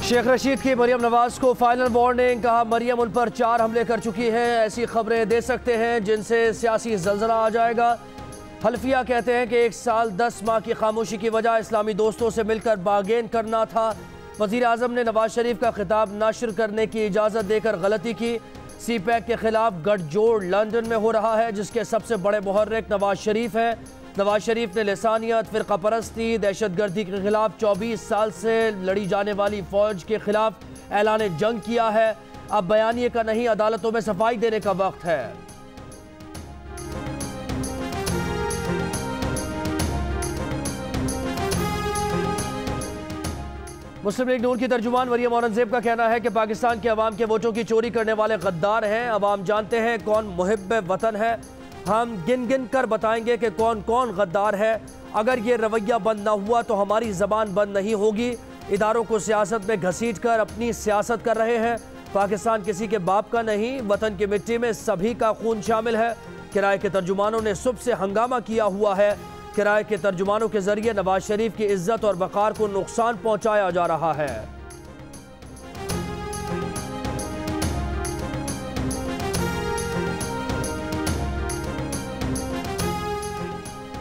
शेख रशीद की मरियम नवाज को final warning, कहा मरियम उन पर 4 हमले कर चुकी हैं, ऐसी खबरें दे सकते हैं जिनसे सियासी जल्जला आ जाएगा। हल्फिया कहते हैं कि 1 साल 10 माह की खामोशी की वजह इस्लामी दोस्तों से मिलकर बागेन करना था। वज़ीर आज़म ने नवाज शरीफ का खिताब नश्र करने की इजाज़त देकर गलती की। CPAC के खिलाफ गठजोड़ लंदन में हो रहा है, जिसके सबसे बड़े मुहर्रिक नवाज शरीफ हैं। नवाज शरीफ ने लिसानियत, फ़िरका परस्ती, दहशतगर्दी के खिलाफ 24 साल से लड़ी जाने वाली फ़ौज के खिलाफ ऐलान जंग किया है। अब बयानिए का नहीं, अदालतों में सफाई देने का वक्त है। मुस्लिम लीग नून की तर्जुमान मरियम औरंगजेब का कहना है कि पाकिस्तान के अवाम के वोटों की चोरी करने वाले गद्दार हैं। अवाम जानते हैं कौन मुहिब्ब वतन है। हम गिन गिन कर बताएंगे कि कौन कौन गद्दार है। अगर ये रवैया बंद ना हुआ तो हमारी ज़बान बंद नहीं होगी। इदारों को सियासत में घसीट कर अपनी सियासत कर रहे हैं। पाकिस्तान किसी के बाप का नहीं, वतन की मिट्टी में सभी का खून शामिल है। किराए के तर्जुमानों ने सुबह से हंगामा किया हुआ है। किराए के तर्जुमानों के जरिए नवाज शरीफ की इज्जत और वक़ार को नुकसान पहुंचाया जा रहा है।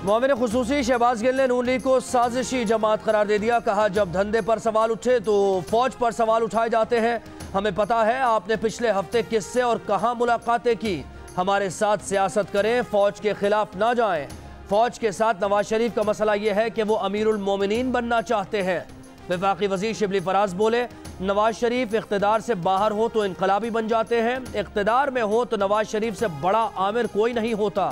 मोमिन खुसूसी शहबाज गिल ने नून लीग को साजिशी जमात करार दे दिया। कहा जब धंधे पर सवाल उठे तो फौज पर सवाल उठाए जाते हैं। हमें पता है आपने पिछले हफ्ते किससे और कहां मुलाकातें की। हमारे साथ सियासत करें, फौज के खिलाफ ना जाएं। फौज के साथ नवाज शरीफ का मसला यह है कि वो अमीरुल मोमिनीन बनना चाहते हैं। वफाकी वजीर शिबली फराज बोले, नवाज शरीफ इख्तिदार से बाहर हो तो इनकलाबी बन जाते हैं, इख्तिदार में हो तो नवाज शरीफ से बड़ा आमिर कोई नहीं होता।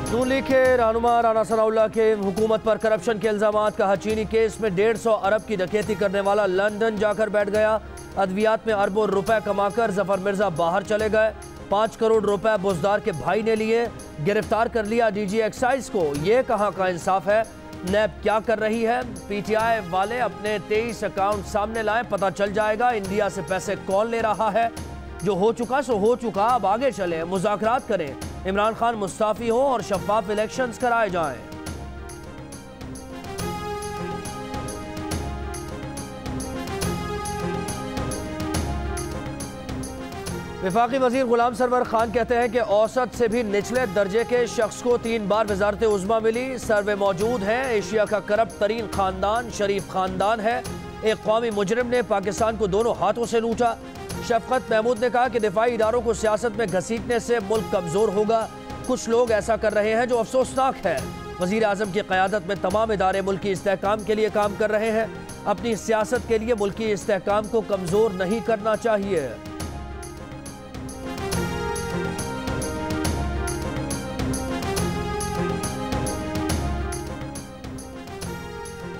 नून लीग के रहनुमा राना सनाउल्लाह के हुकूमत पर करप्शन के इल्जामात। कहा चीनी केस में 150 अरब की डकैती करने वाला लंदन जाकर बैठ गया। अद्वियात में अरबों रुपए कमाकर जफर मिर्जा बाहर चले गए। 5 करोड़ रुपए बुजदार के भाई ने लिए। गिरफ्तार कर लिया DG एक्साइज को। ये कहाँ का इंसाफ है। नैब क्या कर रही है। PTI वाले अपने 23 अकाउंट सामने लाएं, पता चल जाएगा इंडिया से पैसे कौन ले रहा है। जो हो चुका सो हो चुका, अब आगे चले, मुज़ाकरात करें। इमरान खान मुस्ताफ़ी हो और शफाफ इलेक्शंस कराए जाएं। वफाकी वजीर गुलाम सरवर खान कहते हैं कि औसत से भी निचले दर्जे के शख्स को 3 बार वजारत उज़्मा मिली। सर्वे मौजूद है। एशिया का करप्ट तरीन खानदान शरीफ खानदान है। एक कौमी मुजरिम ने पाकिस्तान को दोनों हाथों से लूटा। शफकत महमूद ने कहा कि दिफाई इदारों को सियासत में घसीटने से मुल्क कमज़ोर होगा। कुछ लोग ऐसा कर रहे हैं जो अफसोसनाक है। वज़ीर आज़म की क़यादत में तमाम इदारे मुल्की इस्तेहकाम के लिए काम कर रहे हैं। अपनी सियासत के लिए मुल्की इस्तेहकाम को कमज़ोर नहीं करना चाहिए।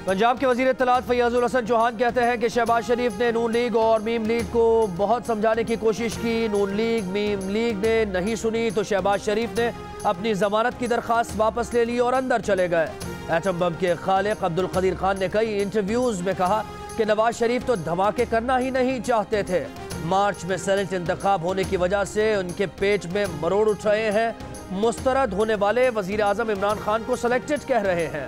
पंजाब के वज़ीर इत्तलात फैयाजुल हसन चौहान कहते हैं कि शहबाज शरीफ ने नून लीग और मीम लीग को बहुत समझाने की कोशिश की। नून लीग मीम लीग ने नहीं सुनी तो शहबाज शरीफ ने अपनी जमानत की दरख्वास्त वापस ले ली और अंदर चले गए। एटम बम के खालिक अब्दुल कदीर खान ने कई इंटरव्यूज में कहा कि नवाज शरीफ तो धमाके करना ही नहीं चाहते थे। मार्च में सेनेट इंतखाब होने की वजह से उनके पेट में मरोड़ उठ रहे हैं। मुस्तरद होने वाले वज़ीर आज़म इमरान खान को सिलेक्टेड कह रहे हैं।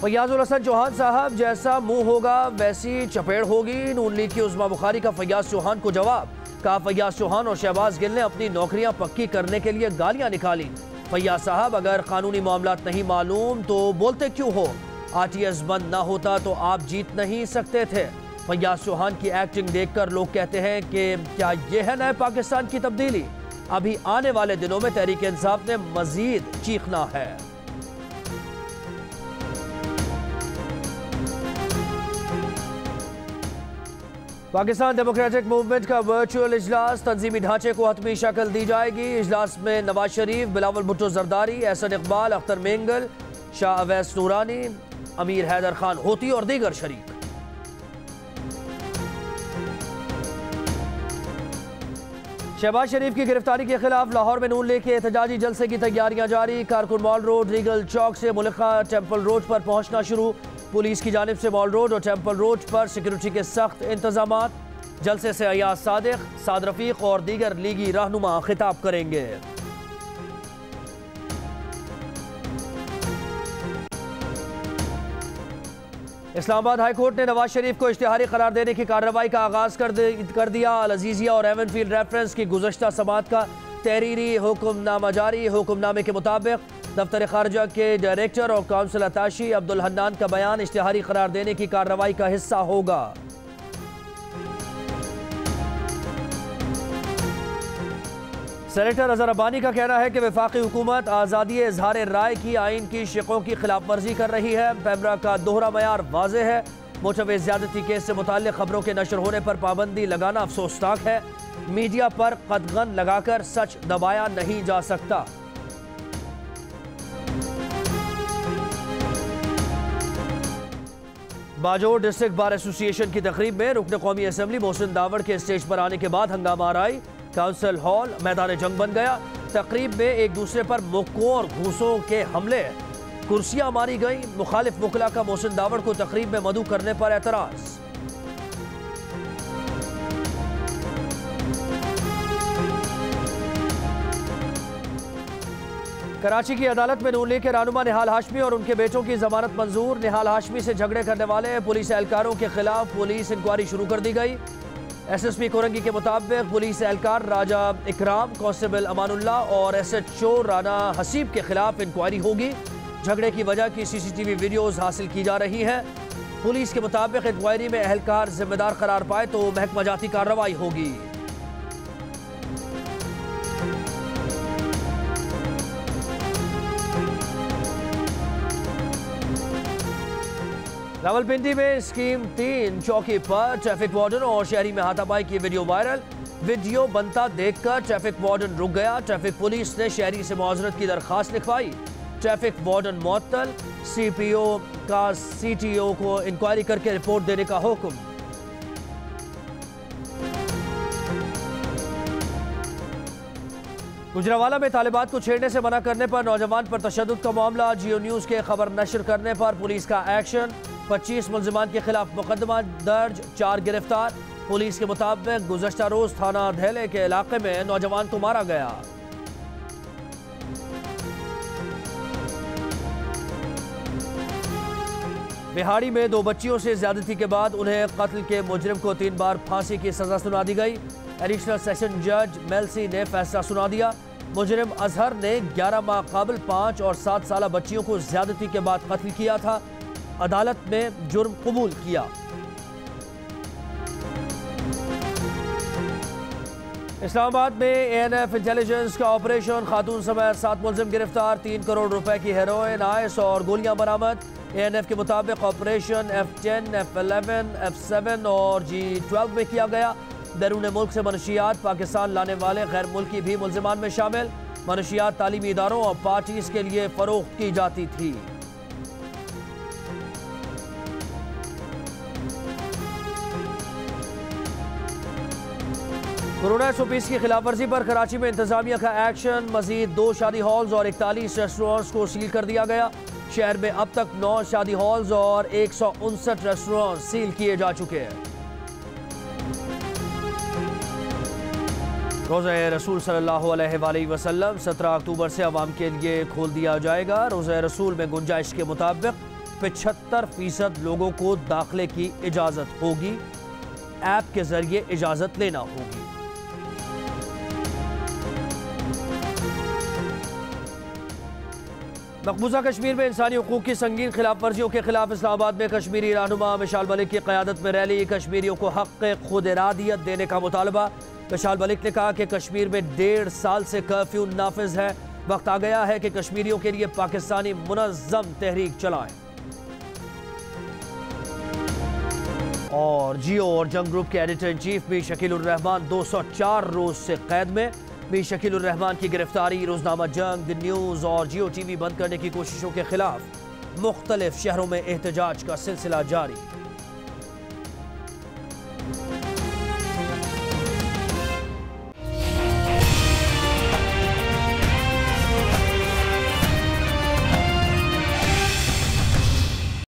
फैयाजुल हसन चौहान साहब, जैसा मुंह होगा वैसी चपेड़ होगी। नून लीग की उज़्मा बुखारी का फैयाज चौहान को जवाब। कहा फैयाज चौहान और शहबाज गिल ने अपनी नौकरियां पक्की करने के लिए गालियां निकाली। फैयाज साहब, अगर कानूनी मामलात नहीं मालूम तो बोलते क्यों हो। RTS बंद ना होता तो आप जीत नहीं सकते थे। फैयाज चौहान की एक्टिंग देखकर लोग कहते हैं कि क्या यह है नए पाकिस्तान की तब्दीली। अभी आने वाले दिनों में तहरीक इंसाफ ने मजीद चीखना है। पाकिस्तान डेमोक्रेटिक मूवमेंट का वर्चुअल इजलास, तंजीमी ढांचे को हतमी शक्ल दी जाएगी। इजलास में नवाज शरीफ, बिलावल भुट्टो जरदारी, एहसन इकबाल, अख्तर मेंगल, शाह अवैस नूरानी, अमीर हैदर खान होती और दीगर शरीक। शहबाज शरीफ की गिरफ्तारी के खिलाफ लाहौर में नून लीग के एहतजाजी जलसे की तैयारियां जारी। कारकुन मॉल रोड, रीगल चौक से मुल्का टेम्पल रोड पर पहुंचना शुरू। पुलिस की जानिब से मॉल रोड और टेम्पल रोड पर सिक्योरिटी के सख्त इंतजामात। जलसे से अयाज सादिक, साद रफीक और दीगर लीगी रहनुमा खिताब करेंगे। इस्लामाबाद हाई कोर्ट ने नवाज शरीफ को इश्तिहारी करार देने की कार्रवाई का आगाज कर दिया। अल-अजीजिया और एवनफील्ड रेफरेंस की गुज़श्ता समात का तहरीरी हुक्मनामा जारी। हुक्मनामे के मुताबिक दफ्तर खारजा के डायरेक्टर और काउंसिल अताशी अब्दुल हन्नान का बयान इश्तिहारी करार देने की कार्रवाई का हिस्सा होगा। सेनेटर अजहर अब्बानी का कहना है कि वफाकी हुकूमत आज़ादी इजहार राय की आइन की शिकों की खिलाफ वर्जी कर रही है। पैमरा का दोहरा मयार वाज़ेह है। मुतवे ज़्यादती केस से मुताल्लिक़ खबरों के नशर होने पर पाबंदी लगाना अफसोसनाक है। मीडिया पर कदगन लगाकर सच दबाया नहीं जा सकता। बाजोर डिस्ट्रिक्ट बार एसोसिएशन की तकरीब में रुकन कौमी असम्बली मोहसिन दावड़ के स्टेज पर आने के बाद हंगामा आराई। काउंसिल हॉल मैदान जंग बन गया। तकरीब में एक दूसरे पर मुक्कों और घूसों के हमले, कुर्सियां मारी गई। मुखालिफ वकला का मोहसिन दावड़ को तकरीब में मदऊ करने पर एतराज। कराची की अदालत में नून लीग के रहनुमा निहाल हाशमी और उनके बेटों की जमानत मंजूर। निहाल हाशमी से झगड़े करने वाले पुलिस एहलकारों के खिलाफ पुलिस इंक्वायरी शुरू कर दी गई। SSP कोरंगी के मुताबिक पुलिस एहलकार राजा इकराम, कांस्टेबल अमानुल्लाह और SHO राना हसीब के खिलाफ इंक्वायरी होगी। झगड़े की वजह की CCTV वीडियोज हासिल की जा रही हैं। पुलिस के मुताबिक इंक्वायरी में एहलकार जिम्मेदार करार पाए तो महकमा जाती कार्रवाई होगी। रावलपिंडी में स्कीम 3 चौकी पर ट्रैफिक वार्डन और शहरी में हाथापाई की वीडियो वायरल। वीडियो बनता देखकर ट्रैफिक वार्डन रुक गया। ट्रैफिक पुलिस ने शहरी से मुआवजत की दरखास्त लिखवाई। ट्रैफिक वार्डन मुअत्तल। CPO का CTO को इंक्वायरी करके रिपोर्ट देने का हुक्म। गुजरावाला में तालिबात को छेड़ने से मना करने पर नौजवान पर तशद्दुद का मामला। जियो न्यूज के खबर नशर करने पर पुलिस का एक्शन। 25 मुल्जिमान के खिलाफ मुकदमा दर्ज, 4 गिरफ्तार। पुलिस के मुताबिक गुज़श्ता रोज थाना धेले के इलाके में नौजवान को मारा गया। बिहाड़ी में 2 बच्चियों से ज्यादती के बाद उन्हें कत्ल के मुजरिम को 3 बार फांसी की सजा सुना दी गई। एडिशनल सेशन जज मेल्सी ने फैसला सुना दिया। मुजरिम अजहर ने 11 माह काबिल 5 और 7 साल बच्चियों को ज्यादती के बाद कत्ल किया था। अदालत में जुर्म कबूल किया। इस्लामाबाद में ANF इंटेलिजेंस का ऑपरेशन, खातून समेत 7 मुलजिम गिरफ्तार। 3 करोड़ रुपए की हेरोइन, आइस और गोलियां बरामद। ANF के मुताबिक ऑपरेशन F10, F11, F7 और G12 में किया गया। बैरून मुल्क से मनशियात पाकिस्तान लाने वाले गैर मुल्की भी मुल्जिमान में शामिल। मनशियात तालीमी इदारों और पार्टीज के लिए फरोख्त की जाती थी। कोरोना SOPs की खिलाफ वर्जी पर कराची में इंतजामिया का एक्शन। मजीद 2 शादी हॉल्स और 41 रेस्टोरेंट्स को सील कर दिया गया। शहर में अब तक 9 शादी हॉल्स और 159 रेस्टोरेंट सील किए जा चुके हैं। रोज़ा रसूल सल्लल्लाहु अलैहि वसल्लम 17 अक्टूबर से अवाम के लिए खोल दिया जाएगा। रोज़ा रसूल में गुंजाइश के मुताबिक 75% लोगों को दाखिले की इजाज़त होगी। ऐप के जरिए इजाज़त लेना होगी। मकबूजा कश्मीर में इंसानी हुकूक की संगीन खिलाफ वर्जियों के खिलाफ इस्लामाबाद में कश्मीरी रहनुमा मिशाल मलिक की क़यादत में रैली। कश्मीरियों को हक़ खुद इरादियत देने का मुतालबा। मिशाल मलिक ने कहा कि कश्मीर में 1.5 साल से कर्फ्यू नाफिज है। वक्त आ गया है कि कश्मीरियों के लिए पाकिस्तानी मुनज़्ज़म तहरीक चलाएं। और जियो और जंग ग्रुप के editor in chief Mir Shakeel उर रहमान 204 रोज से कैद में। मीर शकील उर रहमान की गिरफ्तारी, रोजनामा जंग, द न्यूज और जियो TV बंद करने की कोशिशों के खिलाफ मुख्तलिफ शहरों में एहतजाज का सिलसिला जारी।